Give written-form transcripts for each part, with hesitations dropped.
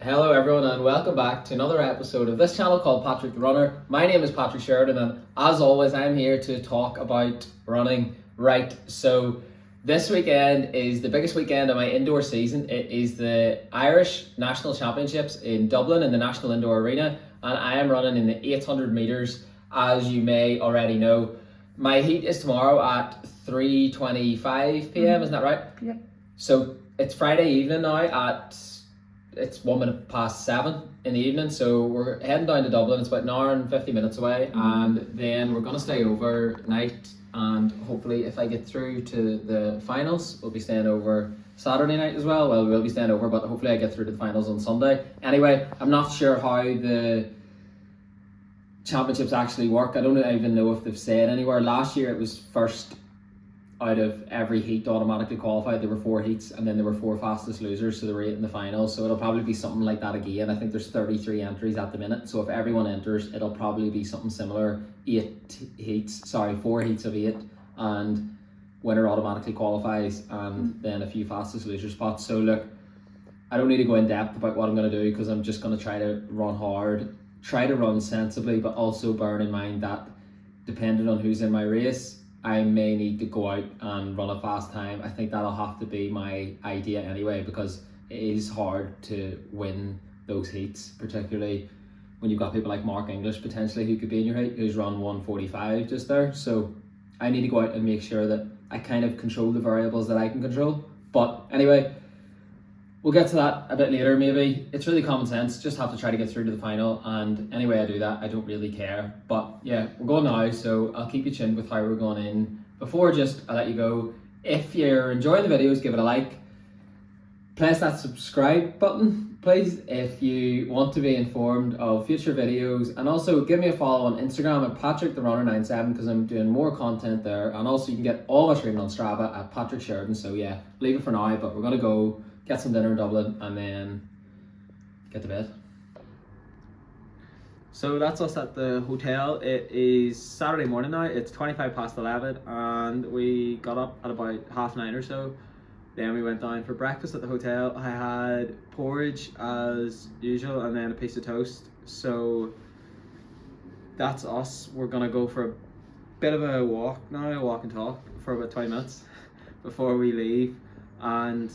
Hello everyone and welcome back to another episode of this channel called Patrick the Runner. My name is Patrick Sheridan and as always I'm here to talk about running. Right, so this weekend is the biggest weekend of my indoor season. It is the Irish National Championships in Dublin in the National Indoor Arena, and I am running in the 800 metres, as you may already know. My heat is tomorrow at 3:25 p.m, isn't that right? Yep. So it's Friday evening now it's 1 minute past 7 in the evening, so we're heading down to Dublin. It's about an hour and 50 minutes away, and then we're going to stay overnight, and hopefully if I get through to the finals we'll be staying over Saturday night as well. Well, we'll be staying over, but hopefully I get through to the finals on Sunday. Anyway, I'm not sure how the championships actually work. I don't even know if they've said anywhere. Last year it was first out of every heat automatically qualified. There were 4 heats and then there were 4 fastest losers, so they were 8 in the final. So it'll probably be something like that again. I think there's 33 entries at the minute, so if everyone enters it'll probably be something similar. 4 heats of 8, and winner automatically qualifies, and then a few fastest loser spots. So look, I don't need to go in depth about what I'm going to do because I'm just going to try to run hard, try to run sensibly, but also bearing in mind that depending on who's in my race, I may need to go out and run a fast time. I think that'll have to be my idea anyway, because it is hard to win those heats, particularly when you've got people like Mark English potentially who could be in your heat, who's run 1:45 just there. So I need to go out and make sure that I kind of control the variables that I can control. But anyway, we'll get to that a bit later maybe. It's really common sense, just have to try to get through to the final, and any way I do that I don't really care. But yeah, we're going now, so I'll keep you tuned with how we're going in. Before I let you go, if you're enjoying the videos, give it a like. Press that subscribe button please if you want to be informed of future videos, and also give me a follow on Instagram at PatrickTheRunner97 because I'm doing more content there, and also you can get all my streaming on Strava at Patrick Sheridan. So yeah, leave it for now, but we're gonna go get some dinner in Dublin and then get to bed. So that's us at the hotel. It is Saturday morning now. It's 25 past 11 and we got up at about 9:30 or so. Then we went down for breakfast at the hotel. I had porridge as usual and then a piece of toast. So that's us. We're gonna go for a bit of a walk now, a walk and talk for about 20 minutes before we leave, and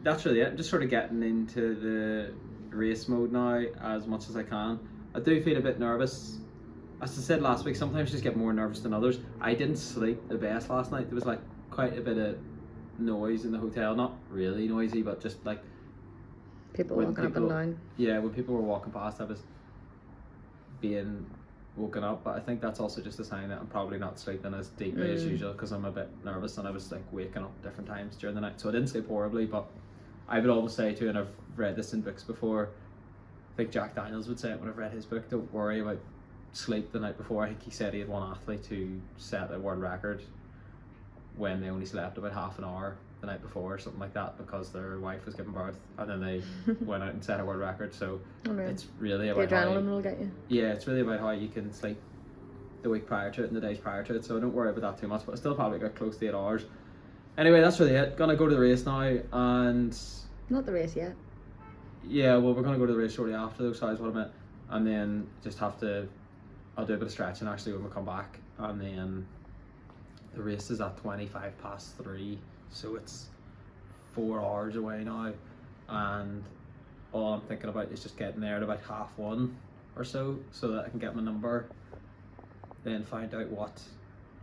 that's really it. I'm just sort of getting into the race mode now as much as I can. I do feel a bit nervous. As I said last week, sometimes you just get more nervous than others. I didn't sleep the best last night. There was like quite a bit of noise in the hotel. Not really noisy, but just like people walking up and down. Yeah, when people were walking past I was being woken up, but I think that's also just a sign that I'm probably not sleeping as deeply as usual, because I'm a bit nervous and I was like waking up different times during the night. So I didn't sleep horribly, but I would always say too, and I've read this in books before, I think Jack Daniels would say it when I've read his book, don't worry about sleep the night before. I think he said he had one athlete to set a world record when they only slept about half an hour the night before or something like that, because their wife was giving birth, and then they went out and set a world record. So it's really about the adrenaline will get you. Yeah, it's really about how you can sleep the week prior to it and the days prior to it, so don't worry about that too much, but I still probably got close to 8 hours. Anyway, that's really it. Gonna go to the race now, and not the race yet. Yeah, well, we're gonna go to the race shortly after though, so that's what I meant. And then just I'll do a bit of stretching actually when we come back, and then the race is at 25 past 3, so it's 4 hours away now, and all I'm thinking about is just getting there at about 1:30 or so that I can get my number, then find out what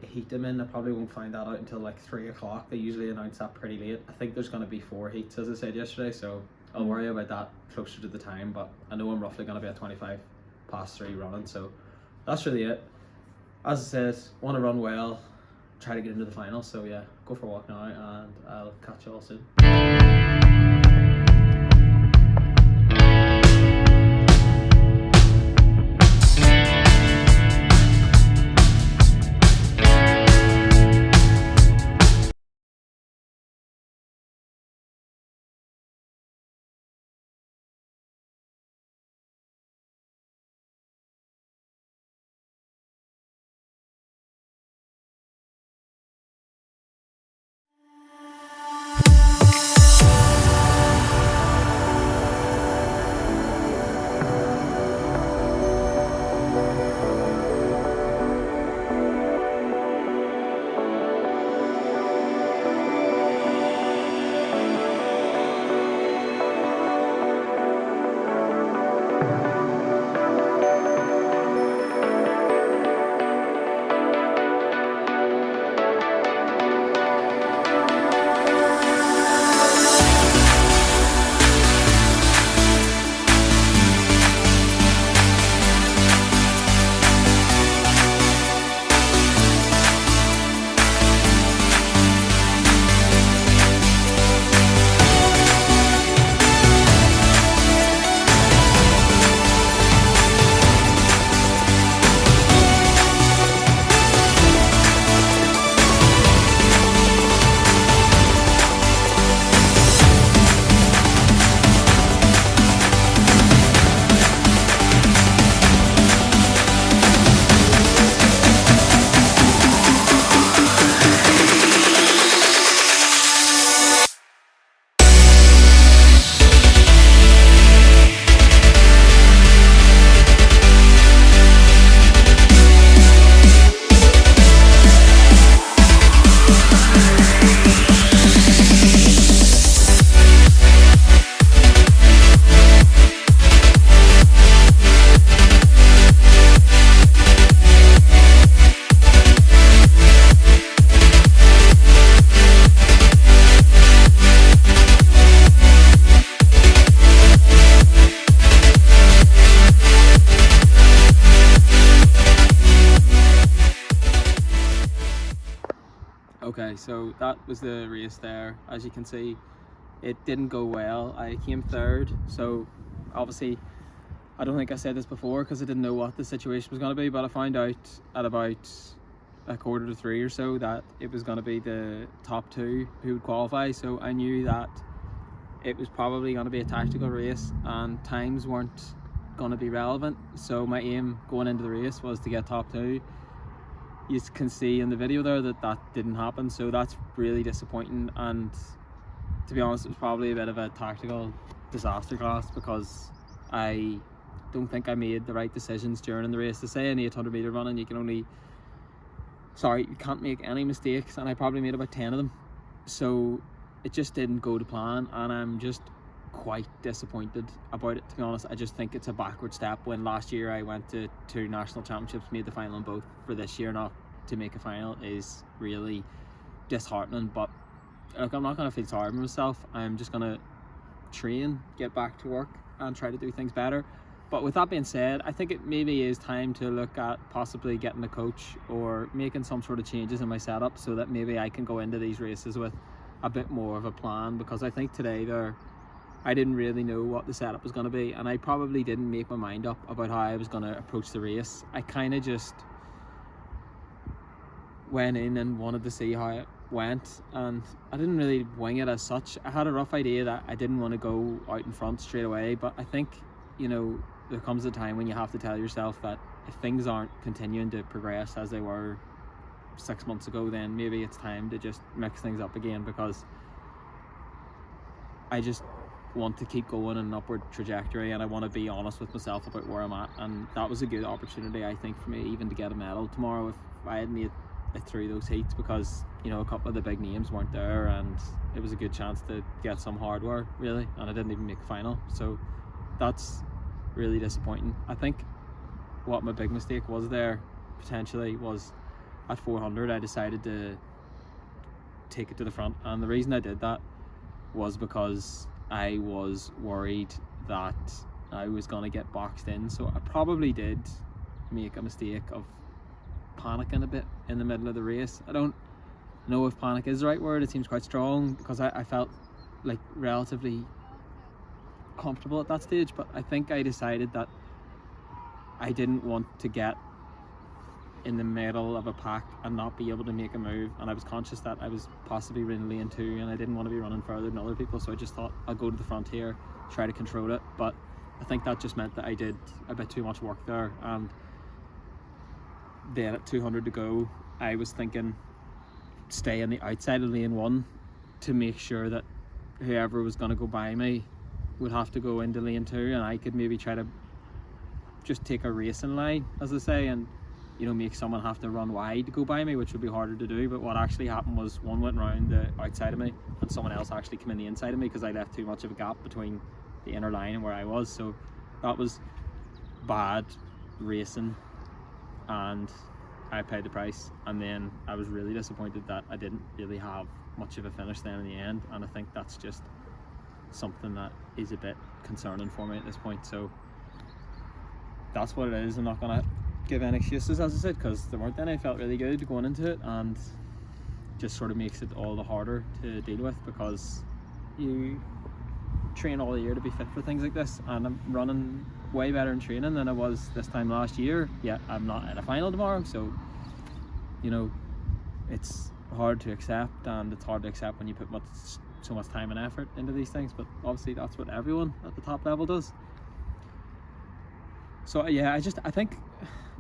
heat I'm in. I probably won't find that out until like 3 o'clock. They usually announce that pretty late. I think there's going to be 4 heats as I said yesterday, so I'll worry about that closer to the time, but I know I'm roughly going to be at 25 past 3 running, so that's really it. As I said, want to run well, try to get into the final. So yeah, go for a walk now and I'll catch you all soon. so that was the race there. As you can see, it didn't go well. I came third, so obviously I don't think I said this before because I didn't know what the situation was going to be, but I found out at about 2:45 or so that it was going to be the top two who would qualify, so I knew that it was probably going to be a tactical race and times weren't going to be relevant. So my aim going into the race was to get top two. You can see in the video there that that didn't happen, so that's really disappointing. And to be honest, it was probably a bit of a tactical disaster class because I don't think I made the right decisions during the race. To say an 800 meter running, you can't make any mistakes, and I probably made about 10 of them. So it just didn't go to plan, and I'm just quite disappointed about it, to be honest. I just think it's a backward step when last year I went to 2 national championships, made the final in both. For this year not to make a final is really disheartening. But look, I'm not going to feel sorry for myself. I'm just going to train, get back to work and try to do things better. But with that being said, I think it maybe is time to look at possibly getting a coach or making some sort of changes in my setup so that maybe I can go into these races with a bit more of a plan, because I think today I didn't really know what the setup was going to be, and I probably didn't make my mind up about how I was going to approach the race. I kind of just went in and wanted to see how it went, and I didn't really wing it as such. I had a rough idea that I didn't want to go out in front straight away, but I think, there comes a time when you have to tell yourself that if things aren't continuing to progress as they were 6 months ago, then maybe it's time to just mix things up again, because I just want to keep going in an upward trajectory, and I want to be honest with myself about where I'm at. And that was a good opportunity, I think, for me even to get a medal tomorrow if I had made it through those heats, because a couple of the big names weren't there, and it was a good chance to get some hardware really, and I didn't even make the final, so that's really disappointing. I think what my big mistake was there potentially was at 400 I decided to take it to the front, and the reason I did that was because I was worried that I was going to get boxed in. So I probably did make a mistake of panicking a bit in the middle of the race. I don't know if panic is the right word. It seems quite strong, because I felt like relatively comfortable at that stage, but I think I decided that I didn't want to get in the middle of a pack and not be able to make a move, and I was conscious that I was possibly running lane 2 and I didn't want to be running further than other people, so I just thought I'll go to the front here, try to control it. But I think that just meant that I did a bit too much work there, and then at 200 to go I was thinking stay on the outside of lane 1 to make sure that whoever was going to go by me would have to go into lane 2, and I could maybe try to just take a racing line, as I say, and make someone have to run wide to go by me, which would be harder to do. But what actually happened was one went round the outside of me and someone else actually came in the inside of me, because I left too much of a gap between the inner line and where I was. So that was bad racing, and I paid the price. And then I was really disappointed that I didn't really have much of a finish then in the end, and I think that's just something that is a bit concerning for me at this point. So that's what it is. I'm not gonna give any excuses, as I said, because there weren't any. I felt really good going into it, and just sort of makes it all the harder to deal with, because you train all year to be fit for things like this, and I'm running way better in training than I was this time last year, yet I'm not at a final tomorrow. So it's hard to accept, and it's hard to accept when you put so much time and effort into these things, but obviously that's what everyone at the top level does. So yeah, I think,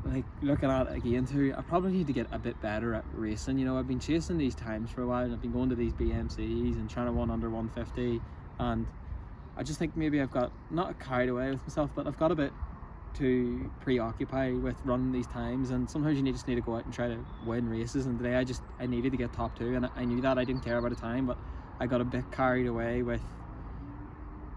like, looking at it again too, I probably need to get a bit better at racing. I've been chasing these times for a while, and I've been going to these BMCs and trying to run under 150, and I just think maybe I've got not carried away with myself, but I've got a bit too preoccupied with running these times, and sometimes you just need to go out and try to win races. And today I needed to get top 2, and I knew that. I didn't care about the time, but I got a bit carried away with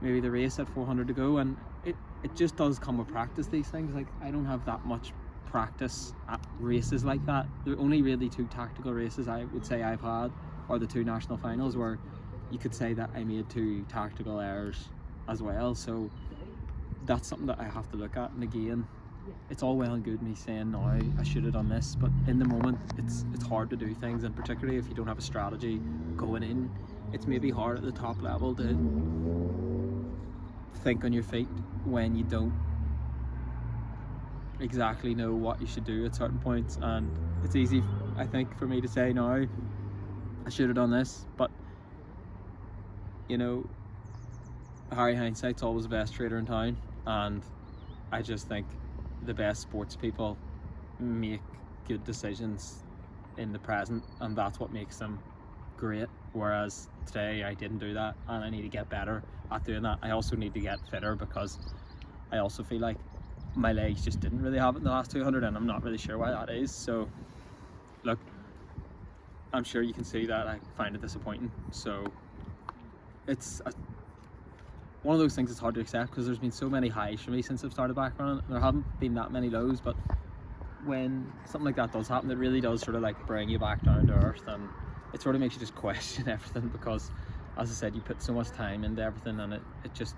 maybe the race at 400 to go, and it just does come with practice, these things. Like, I don't have that much practice at races like that. There are only really 2 tactical races I would say I've had, or the 2 national finals, where you could say that I made 2 tactical errors as well. So that's something that I have to look at. And again, it's all well and good me saying now I should have done this, but in the moment it's hard to do things, and particularly if you don't have a strategy going in, it's maybe hard at the top level to think on your feet when you don't exactly know what you should do at certain points. And it's easy, I think, for me to say now I should have done this, but you know, Harry hindsight's always the best trader in town, and I just think the best sports people make good decisions in the present, and that's what makes them great. Whereas today I didn't do that, and I need to get better at doing that. I also need to get fitter, because I also feel like my legs just didn't really have it in the last 200, and I'm not really sure why that is. So look, I'm sure you can see that I find it disappointing. So it's one of those things that's hard to accept, because there's been so many highs for me since I've started back running. There haven't been that many lows, but when something like that does happen, it really does sort of like bring you back down to earth, and it sort of makes you just question everything, because as I said, you put so much time into everything, and it just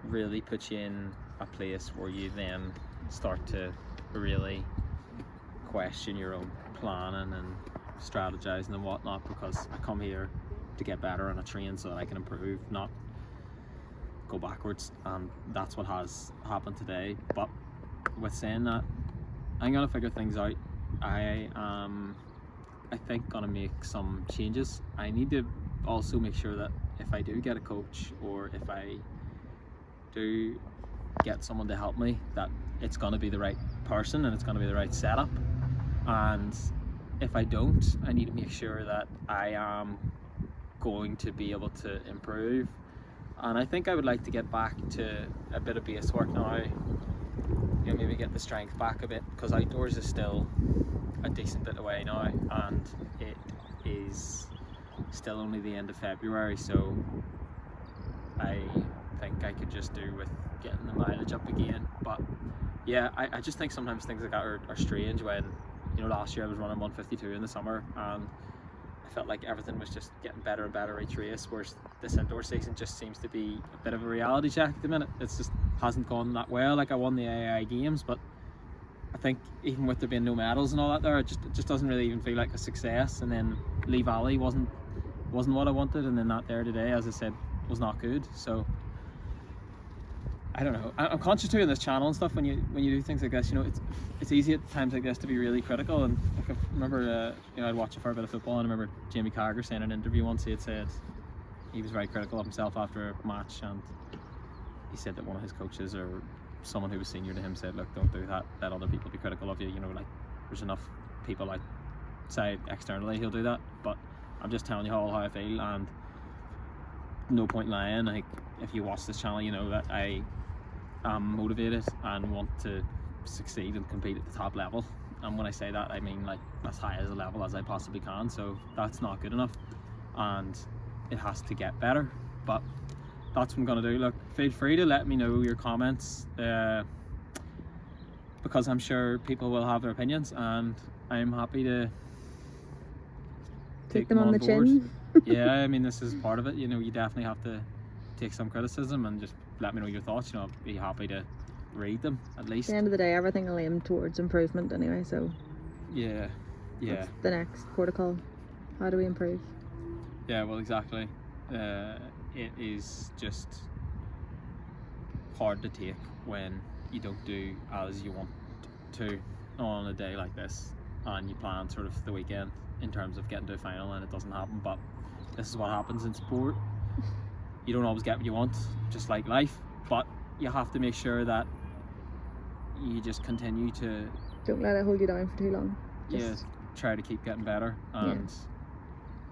really puts you in a place where you then start to really question your own planning and strategizing and whatnot, because I come here to get better and I train so that I can improve, not go backwards, and that's what has happened today. But with saying that, I'm gonna figure things out. I think gonna make some changes. I need to also make sure that if I do get a coach, or if I do get someone to help me, that it's gonna be the right person and it's gonna be the right setup. And if I don't, I need to make sure that I am going to be able to improve. And I think I would like to get back to a bit of base work now, you know, maybe get the strength back a bit, because outdoors is still a decent bit away now, and it is still only the end of February, so I think I could just do with getting the mileage up again. But yeah, I just think sometimes things like that are strange. When, you know, last year I was running 152 in the summer, and I felt like everything was just getting better and better each race, whereas this indoor season just seems to be a bit of a reality check at the minute. It's just hasn't gone that well. Like, I won the AAI games, but I think even with there being no medals and all that there, it just doesn't really even feel like a success. And then Lee Valley wasn't what I wanted, and then that there today, as I said, was not good. So I don't know. I'm conscious too in this channel and stuff, when you do things like this, you know, it's easy at times like this to be really critical. And like, I remember you know, I'd watch a fair bit of football, and I remember Jamie Carragher saying in an interview once, he had said he was very critical of himself after a match, and he said that one of his coaches, or someone who was senior to him, said, look, don't do that, let other people be critical of you. You know, like, there's enough people outside externally who'll do that, but I'm just telling you how I feel, and no point lying. Like, if you watch this channel, you know that I am motivated and want to succeed and compete at the top level. And when I say that, I mean like as high as a level as I possibly can. So that's not good enough, and it has to get better. But that's what I'm gonna do. Look, feel free to let me know your comments, because I'm sure people will have their opinions, and I'm happy to Take them on the board. chin. Yeah, I mean, this is part of it. You know, you definitely have to take some criticism and just let me know your thoughts. You know, I'll be happy to read them at least. At the end of the day, everything will aim towards improvement anyway, so Yeah. that's the next protocol. How do we improve? Yeah, well, exactly. It is just hard to take when you don't do as you want to on a day like this, and you plan sort of the weekend in terms of getting to a final, and it doesn't happen. But this is what happens in sport. You don't always get what you want, just like life, but you have to make sure that you just continue to Don't let it hold you down for too long. Just try to keep getting better. And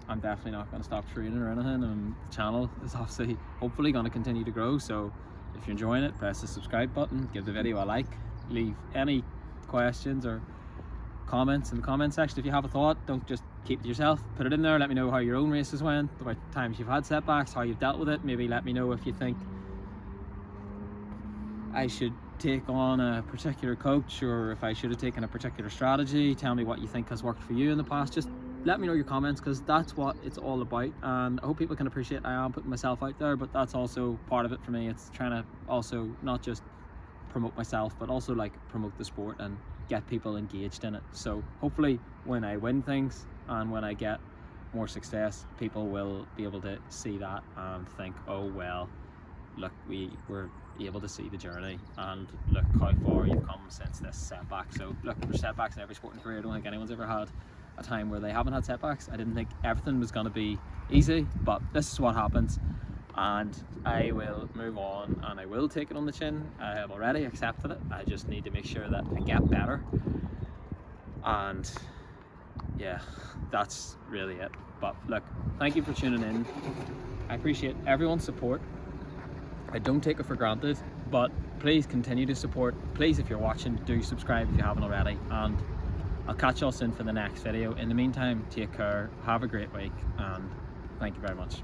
I'm definitely not going to stop training or anything, and the channel is obviously hopefully going to continue to grow. So if you're enjoying it, press the subscribe button, give the video a like, leave any questions or comments in the comment section. If you have a thought, don't just keep it to yourself, put it in there. Let me know how your own races went, about times you've had setbacks, how you've dealt with it. Maybe let me know if you think I should take on a particular coach, or if I should have taken a particular strategy. Tell me what you think has worked for you in the past. Just let me know your comments, because that's what it's all about. And I hope people can appreciate I am putting myself out there, but that's also part of it for me. It's trying to also not just promote myself, but also like promote the sport and get people engaged in it. So hopefully when I win things and when I get more success, people will be able to see that and think, oh well, look, we were able to see the journey, and look how far you've come since this setback. So look, there's setbacks in every sporting career. I don't think anyone's ever had a time where they haven't had setbacks. I didn't think everything was going to be easy, but this is what happens, and I will move on and I will take it on the chin. I have already accepted it. I just need to make sure that I get better, and yeah, that's really it. But look, thank you for tuning in. I appreciate everyone's support. I don't take it for granted, but please continue to support. Please, if you're watching, do subscribe if you haven't already, and I'll catch you all soon for the next video. In the meantime, take care, have a great week, and thank you very much.